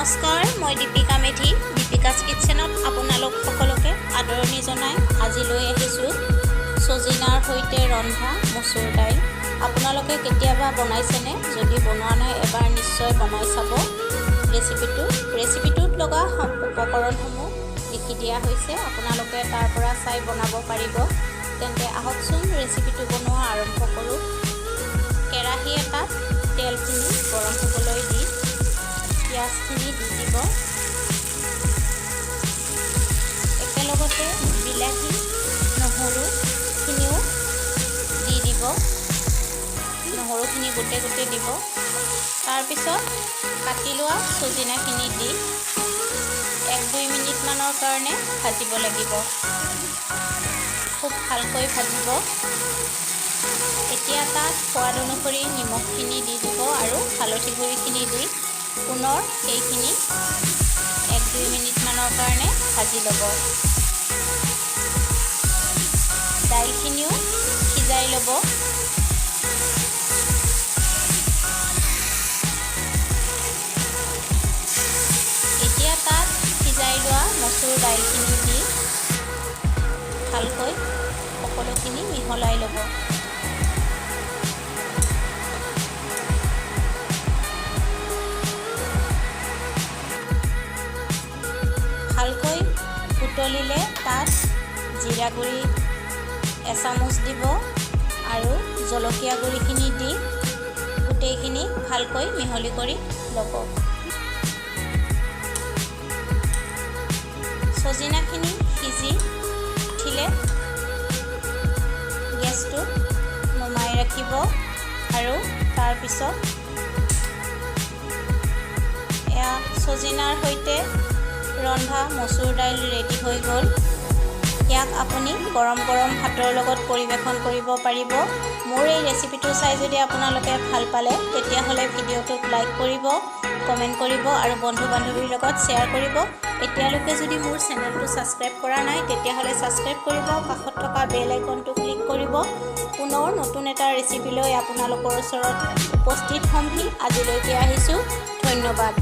নমস্কাৰ, মই দীপিকা মেধি। দীপিকাছ কিটচেনত আপোনালোক সকলোকে আদৰণি জনাই আজি লৈ আহিছোঁ সজিনাৰ সৈতে ৰন্ধা মচুৰ দাইল। আপোনালোকে কেতিয়াবা বনাইছেনে? যদি বনোৱা নাই এবাৰ নিশ্চয় বনাই চাব। ৰেচিপিটোত লগা উপকৰণসমূহ লিখি দিয়া হৈছে, আপোনালোকে তাৰ পৰা চাই বনাব পাৰিব। তেন্তে আহকচোন ৰেচিপিটো বনোৱা আৰম্ভ কৰোঁ। কেৰাহী এটাত তেলখিনি গৰম হ'বলৈ দি পিঁয়াজখিনি দি দিব। একেলগতে বিলাহী নহৰুখিনিও দি দিব। নহৰুখিনি গোটেই দিব। তাৰপিছত কাটি লোৱা সজিনাখিনি দি 1-2 মিনিটমানৰ কাৰণে ভাজিব লাগিব। খুব ভালকৈ ভাজিব। এতিয়া তাত সোৱাদ অনুসৰি নিমখখিনি দি দিব আৰু হালধি গুড়িখিনি দি পুনৰ সেইখিনি 1-2 মিনিটমানৰ কাৰণে ভাজি ল'ব। দাইলখিনিও সিজাই ল'ব। এতিয়া তাত সিজাই লোৱা মচুৰ দাইলখিনি দি ভালকৈ সকলোখিনি মিহলাই ল'ব। ভালকৈ উতলিলে তাত জিৰা গুড়ি এচামুচ দিব আৰু জলকীয়া গুড়িখিনি দি গোটেইখিনি ভালকৈ মিহলি কৰি ল'ব। সজিনাখিনি সিজি উঠিলে গেছটো নমাই ৰাখিব আৰু তাৰপিছত এয়া সজিনাৰ সৈতে ৰন্ধা মচুৰ দাইল ৰেডি হৈ গ'ল। ইয়াক আপুনি গৰম ভাতৰ লগত পৰিৱেশন কৰিব পাৰিব। মোৰ এই ৰেচিপিটো চাই যদি আপোনালোকে ভাল পালে তেতিয়াহ'লে ভিডিঅ'টোক লাইক কৰিব, কমেণ্ট কৰিব আৰু বন্ধু বান্ধৱীৰ লগত শ্বেয়াৰ কৰিব। এতিয়ালৈকে যদি মোৰ চেনেলটো ছাবস্ক্ৰাইব কৰা নাই তেতিয়াহ'লে ছাবস্ক্ৰাইব কৰিব, কাষত থকা বেল আইকনটো ক্লিক কৰিব। পুনৰ নতুন এটা ৰেচিপি লৈ আপোনালোকৰ ওচৰত উপস্থিত হ'মহি। আজিলৈকে আহিছোঁ, ধন্যবাদ।